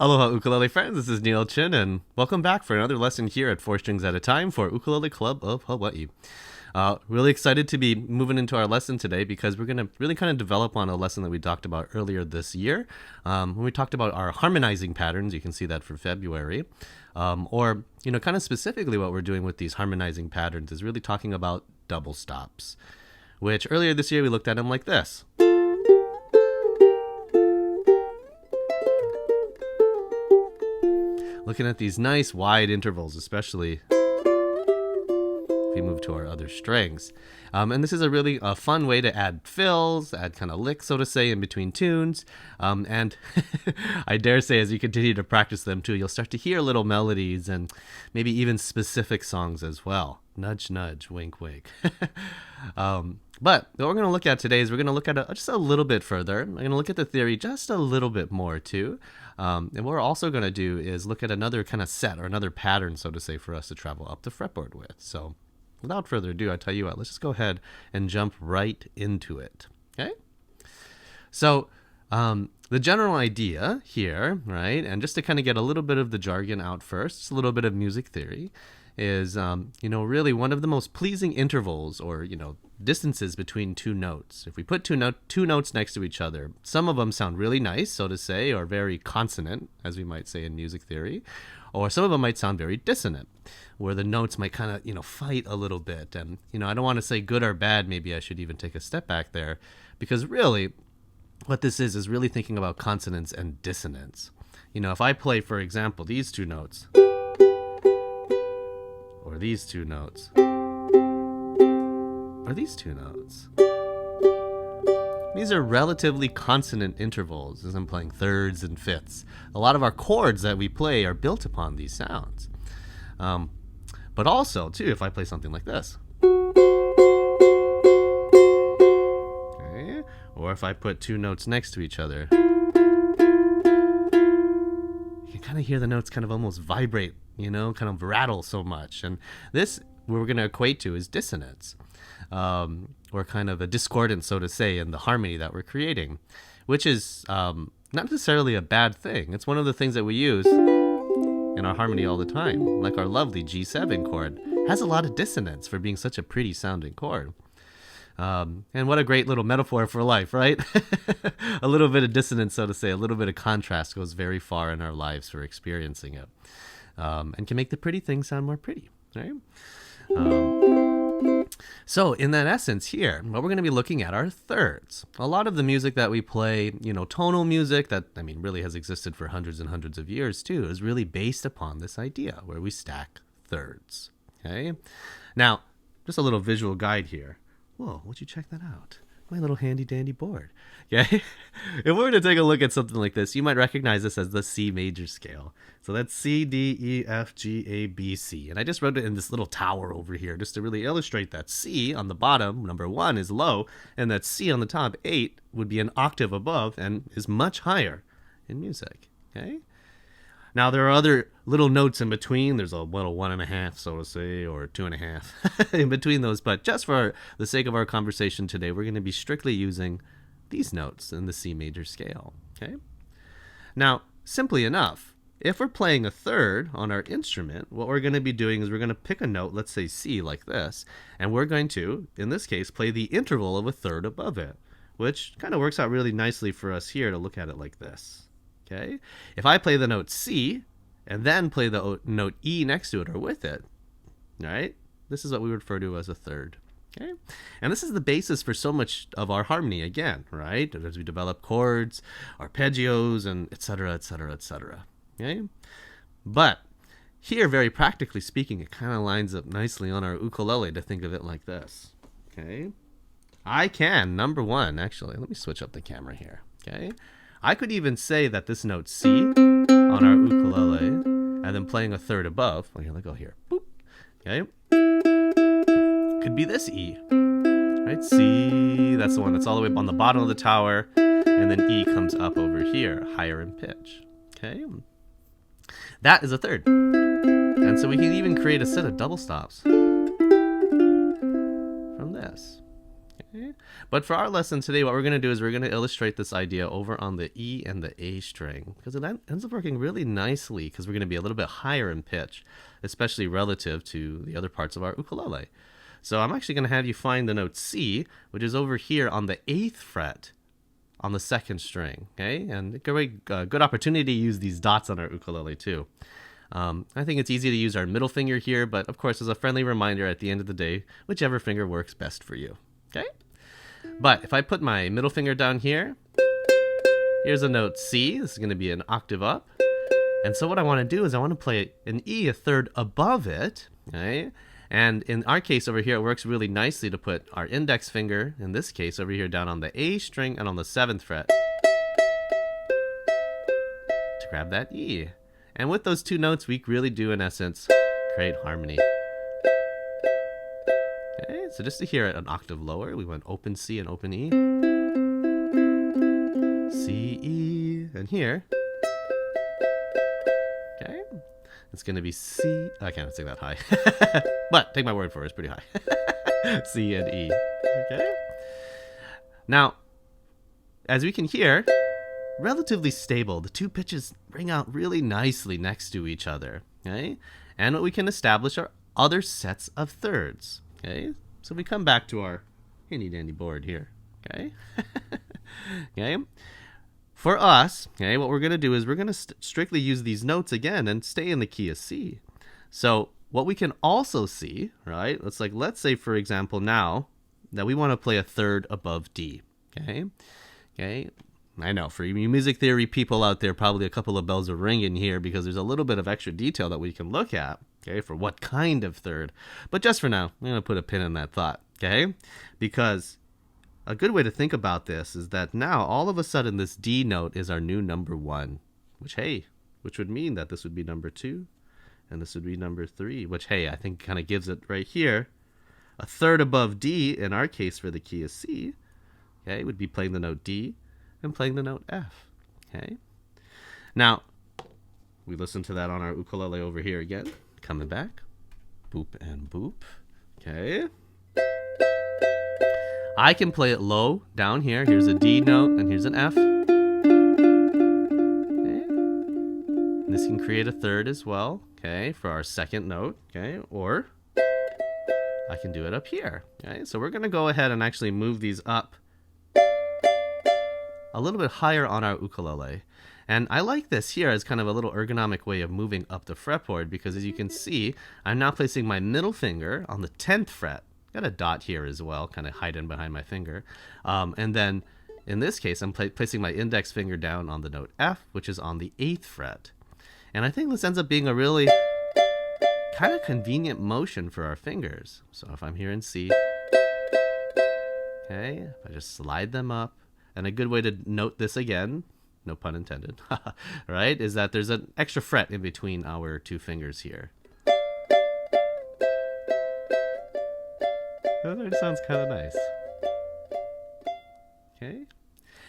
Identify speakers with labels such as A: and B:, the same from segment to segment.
A: Aloha ukulele friends, this is Neil Chin and welcome back for another lesson here at 4 Strings at a Time for Ukulele Club of Hawaii. Really excited to be moving into our lesson today because we're going to really kind of develop on a lesson that we talked about earlier this year. When we talked about our harmonizing patterns, you can see that for February. Or, kind of specifically what we're doing with these harmonizing patterns is really talking about double stops, which earlier this year we looked at them like this. Looking at these nice wide intervals, especially if we move to our other strings. And this is a really fun way to add fills, add kind of licks, so to say, in between tunes. And I dare say as you continue to practice them too, you'll start to hear little melodies and maybe even specific songs as well. Nudge, nudge, wink, wink. But what we're going to look at today is we're going to look at it just a little bit further. I'm going to look at the theory just a little bit more too. And what we're also going to do is look at another kind of set or another pattern, so to say, for us to travel up the fretboard with. So without further ado, I tell you what, let's just go ahead and jump right into it. Okay? So the general idea here, right, and just to kind of get a little bit of the jargon out first, just a little bit of music theory, is, really one of the most pleasing intervals or, distances between two notes. If we put two notes next to each other, some of them sound really nice, so to say, or very consonant, as we might say in music theory, or some of them might sound very dissonant, where the notes might kind of, fight a little bit. And, I don't want to say good or bad. Maybe I should even take a step back there, because really what this is really thinking about consonance and dissonance. If I play, for example, these two notes, or these two notes, or these two notes. These are relatively consonant intervals as I'm playing thirds and fifths. A lot of our chords that we play are built upon these sounds. But also, too, if I play something like this. Okay. Or if I put two notes next to each other. You can kind of hear the notes kind of almost vibrate, kind of rattle so much. And this, what we're going to equate to is dissonance, or kind of a discordance, so to say, in the harmony that we're creating, which is not necessarily a bad thing. It's one of the things that we use in our harmony all the time, like our lovely G7 chord has a lot of dissonance for being such a pretty sounding chord. And what a great little metaphor for life, right? A little bit of dissonance, so to say, a little bit of contrast goes very far in our lives for experiencing it. And can make the pretty things sound more pretty, right? So in that essence here, what we're going to be looking at are thirds. A lot of the music that we play, tonal music that, really has existed for hundreds and hundreds of years too, is really based upon this idea where we stack thirds, okay? Now, just a little visual guide here. Whoa, would you check that out? My little handy dandy board. Okay, if we were to take a look at something like this, you might recognize this as the C major scale. So that's C, D, E, F, G, A, B, C. And I just wrote it in this little tower over here just to really illustrate that C on the bottom, number 1, is low, and that C on the top, 8, would be an octave above and is much higher in music. Okay. Now, there are other little notes in between. There's a little 1.5, so to say, or 2.5 in between those. But just for the sake of our conversation today, we're going to be strictly using these notes in the C major scale. Okay. Now, simply enough, if we're playing a third on our instrument, what we're going to be doing is we're going to pick a note, let's say C like this, and we're going to, in this case, play the interval of a third above it, which kind of works out really nicely for us here to look at it like this. Okay. If I play the note C and then play the note E next to it or with it, right? This is what we refer to as a third. Okay. And this is the basis for so much of our harmony again, right? As we develop chords, arpeggios, and et cetera, et cetera, et cetera. Okay. But here, very practically speaking, it kind of lines up nicely on our ukulele to think of it like this. Okay. I can, number 1, actually, let me switch up the camera here. Okay. I could even say that this note C on our ukulele, and then playing a third above, well, here, let go here, boop, okay, could be this E, right? C, that's the one that's all the way on the bottom of the tower, and then E comes up over here, higher in pitch, okay? That is a third. And so we can even create a set of double stops from this. Okay. But for our lesson today, what we're going to do is we're going to illustrate this idea over on the E and the A string, because it ends up working really nicely because we're going to be a little bit higher in pitch, especially relative to the other parts of our ukulele. So I'm actually going to have you find the note C, which is over here on the 8th fret on the 2nd string. Okay, and a good opportunity to use these dots on our ukulele too. I think it's easy to use our middle finger here, but of course, as a friendly reminder at the end of the day, whichever finger works best for you. Okay? But if I put my middle finger down here, here's a note C. This is going to be an octave up. And so what I want to do is I want to play an E a third above it. Okay? And in our case over here, it works really nicely to put our index finger, in this case over here, down on the A string and on the 7th fret to grab that E. And with those two notes, we really do, in essence, create harmony. Okay, so just to hear it an octave lower, we went open C and open E. C, E, and here. Okay, it's going to be C. I can't sing that high. But take my word for it, it's pretty high. C and E. Okay. Now, as we can hear, relatively stable. The two pitches ring out really nicely next to each other. Okay? And what we can establish are other sets of thirds. Okay? So we come back to our handy dandy board here. Okay? Okay? For us, okay, what we're going to do is we're going to strictly use these notes again and stay in the key of C. So what we can also see, right? Let's say for example now that we want to play a third above D. Okay? Okay? I know, for you music theory people out there, probably a couple of bells are ringing here because there's a little bit of extra detail that we can look at, okay, for what kind of third. But just for now, I'm going to put a pin in that thought, okay? Because a good way to think about this is that now, all of a sudden, this D note is our new number 1, which would mean that this would be number 2, and this would be number 3, which, I think kind of gives it right here. A third above D, in our case for the key of C, okay, would be playing the note D, and playing the note F. Okay. Now, we listen to that on our ukulele over here again. Coming back. Boop and boop. Okay. I can play it low down here. Here's a D note and here's an F. Okay. And this can create a third as well. Okay. For our second note. Okay. Or I can do it up here. Okay. So we're going to go ahead and actually move these up a little bit higher on our ukulele. And I like this here as kind of a little ergonomic way of moving up the fretboard because as you can see, I'm now placing my middle finger on the 10th fret. Got a dot here as well, kind of hiding behind my finger. And then in this case, I'm placing my index finger down on the note F, which is on the 8th fret. And I think this ends up being a really kind of convenient motion for our fingers. So if I'm here in C, okay, if I just slide them up, and a good way to note this again, no pun intended, right, is that there's an extra fret in between our two fingers here. That sounds kind of nice. Okay.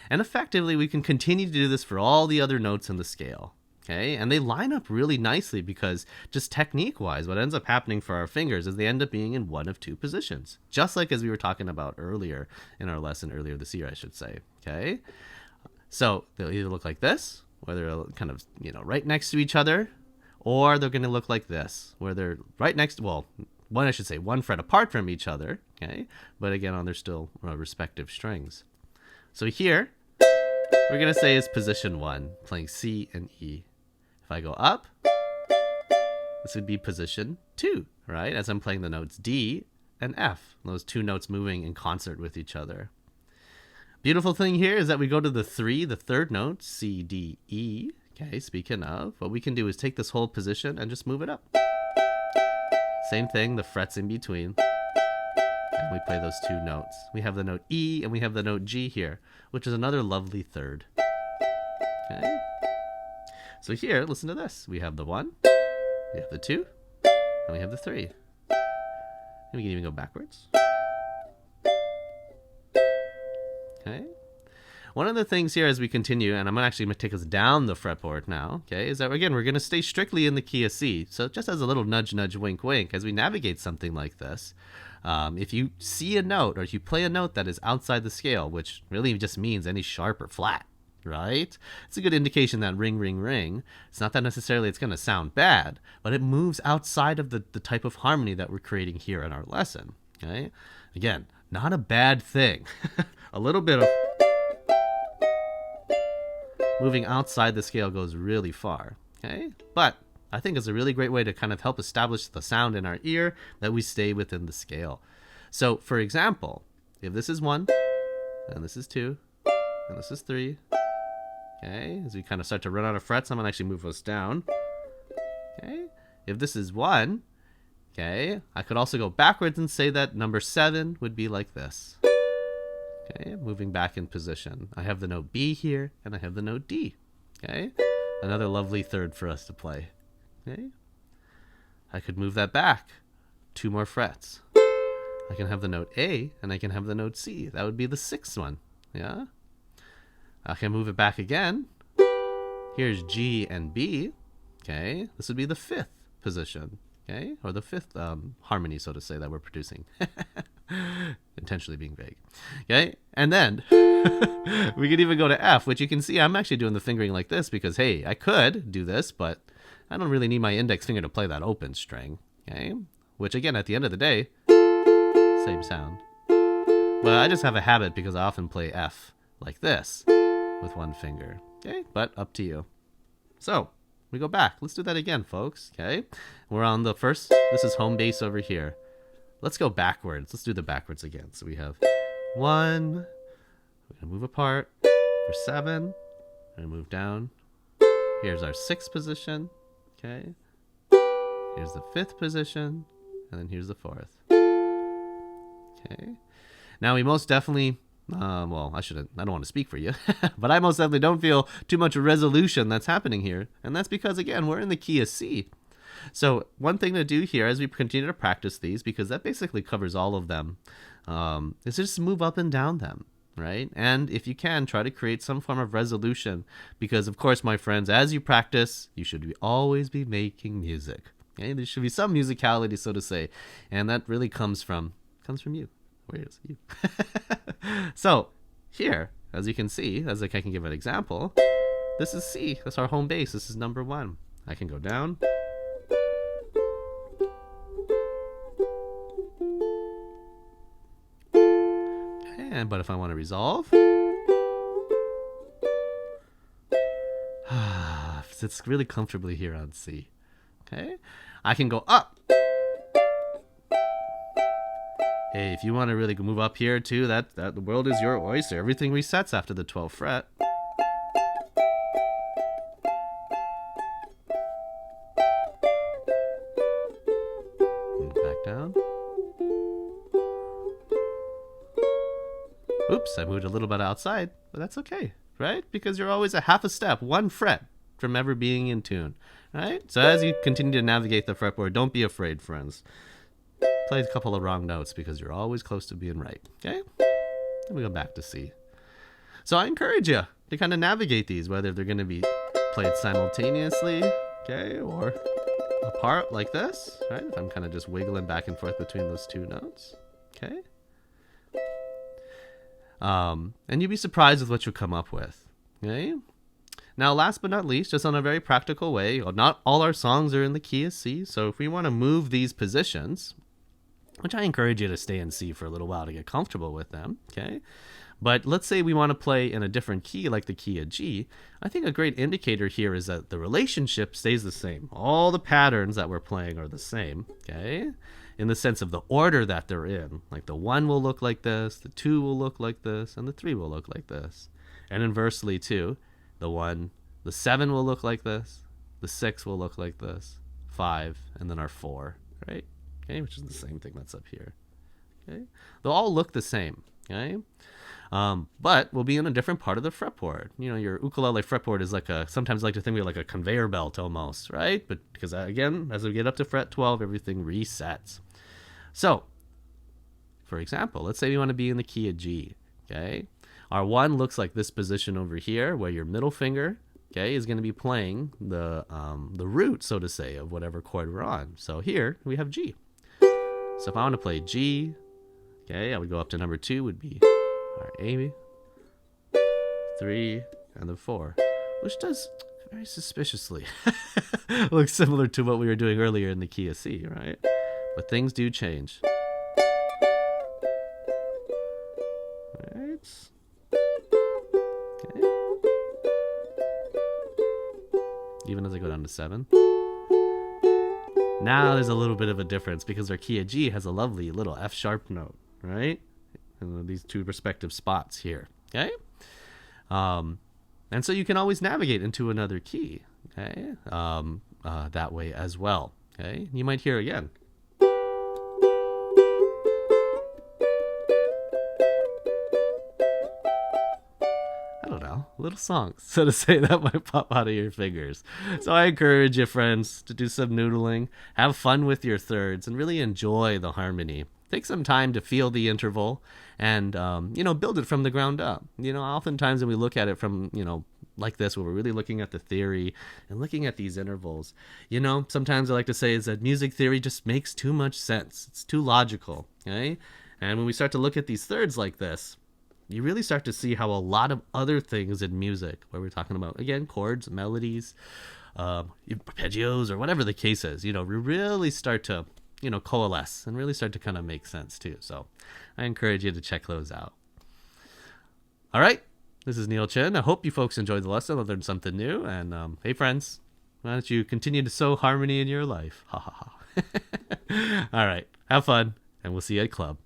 A: And effectively, we can continue to do this for all the other notes in the scale. Okay, and they line up really nicely because just technique-wise, what ends up happening for our fingers is they end up being in one of two positions, just like as we were talking about earlier in our lesson earlier this year, I should say. Okay, so they'll either look like this, where they're kind of right next to each other, or they're going to look like this, where they're right next. Well, one fret apart from each other. Okay, but again, on their still respective strings. So here, we're going to say is position 1, playing C and E. If I go up, this would be position 2, right? As I'm playing the notes D and F, those two notes moving in concert with each other. Beautiful thing here is that we go to the 3, the third note, C, D, E. Okay, speaking of, what we can do is take this whole position and just move it up. Same thing, the frets in between. And we play those two notes. We have the note E and we have the note G here, which is another lovely third. Okay. So here, listen to this. We have the 1, we have the 2, and we have the 3. And we can even go backwards. Okay. One of the things here as we continue, and I'm actually going to take us down the fretboard now, okay, is that again, we're going to stay strictly in the key of C. So just as a little nudge, nudge, wink, wink, as we navigate something like this, If you see a note, or if you play a note that is outside the scale, which really just means any sharp or flat, right? It's a good indication that ring, ring, ring. It's not that necessarily it's going to sound bad, but it moves outside of the type of harmony that we're creating here in our lesson. Okay? Again, not a bad thing. A little bit of moving outside the scale goes really far. Okay? But I think it's a really great way to kind of help establish the sound in our ear that we stay within the scale. So, for example, if this is 1, and this is 2, and this is 3, okay, as we kind of start to run out of frets, I'm going to actually move us down. Okay, if this is 1, okay, I could also go backwards and say that number 7 would be like this. Okay, moving back in position. I have the note B here, and I have the note D. Okay, another lovely third for us to play. Okay, I could move that back 2 more frets. I can have the note A, and I can have the note C. That would be the 6th one. Yeah. I can move it back again. Here's G and B. Okay, this would be the 5th position. Okay, or the 5th harmony, so to say, that we're producing. Intentionally being vague. Okay, and then we could even go to F, which you can see I'm actually doing the fingering like this because, hey, I could do this, but I don't really need my index finger to play that open string. Okay, which again, at the end of the day, same sound. But I just have a habit because I often play F like this with one finger. Okay, but up to you. So we go back. Let's do that again, folks. Okay, we're on the first. This is home base over here. Let's go backwards. Let's do the backwards again. So we have 1. We're gonna move apart for 7. We're gonna move down. Here's our 6th position. Okay. Here's the 5th position, and then here's the 4th. Okay. Now we most definitely. Well, I don't want to speak for you, but I most definitely don't feel too much resolution that's happening here. And that's because, again, we're in the key of C. So one thing to do here as we continue to practice these, because that basically covers all of them, is just move up and down them, right? And if you can, try to create some form of resolution, because, of course, my friends, as you practice, you should always be making music. Okay? There should be some musicality, so to say, and that really comes from you. Where is you? So here, as you can see, as I can give an example, this is C. That's our home base. This is number 1. I can go down. Okay, but if I want to resolve, it's really comfortably here on C. Okay, I can go up. Hey, if you want to really move up here too, that the world is your oyster. Everything resets after the 12th fret. And back down. Oops, I moved a little bit outside, but that's okay, right? Because you're always a half a step, 1 fret from ever being in tune, right? So as you continue to navigate the fretboard, don't be afraid, friends. Play a couple of wrong notes because you're always close to being right. Okay? Then we go back to C. So I encourage you to kind of navigate these, whether they're going to be played simultaneously, okay, or apart like this, right? If I'm kind of just wiggling back and forth between those 2 notes, okay? And you'd be surprised with what you'll come up with, okay? Now, last but not least, just on a very practical way, not all our songs are in the key of C, so if we want to move these positions, which I encourage you to stay in C for a little while to get comfortable with them, okay? But let's say we want to play in a different key, like the key of G. I think a great indicator here is that the relationship stays the same. All the patterns that we're playing are the same, okay? In the sense of the order that they're in. Like the 1 will look like this, the 2 will look like this, and the 3 will look like this. And inversely too, the 7 will look like this, the 6 will look like this, 5, and then our 4, right? Okay, which is the same thing that's up here. Okay, they'll all look the same. Okay, but we'll be in a different part of the fretboard. You know, your ukulele fretboard is like sometimes I like to think of it like a conveyor belt almost, right? But because again, as we get up to fret 12, everything resets. So, for example, let's say we want to be in the key of G. Okay, our 1 looks like this position over here, where your middle finger, okay, is going to be playing the root, so to say, of whatever chord we're on. So here we have G. So if I want to play G, okay, I would go up to number 2 would be our A, 3, and then 4, which does very suspiciously look similar to what we were doing earlier in the key of C, right? But things do change. Right. Okay. Even as I go down to 7. Now there's a little bit of a difference because our key of G has a lovely little F sharp note, right? And these 2 respective spots here, okay? And so you can always navigate into another key, okay? That way as well, okay? You might hear again. I don't know, little songs, so to say, that might pop out of your fingers. So I encourage you, friends, to do some noodling, have fun with your thirds, and really enjoy the harmony. Take some time to feel the interval and, build it from the ground up. Oftentimes when we look at it from, like this, where we're really looking at the theory and looking at these intervals, sometimes I like to say is that music theory just makes too much sense. It's too logical, okay? And when we start to look at these thirds like this, you really start to see how a lot of other things in music, where we're talking about, again, chords, melodies, arpeggios, or whatever the case is, we really start to, coalesce and really start to kind of make sense too. So I encourage you to check those out. All right. This is Neil Chen. I hope you folks enjoyed the lesson. I learned something new. And hey, friends, why don't you continue to sow harmony in your life? Ha ha ha. All right. Have fun. And we'll see you at club.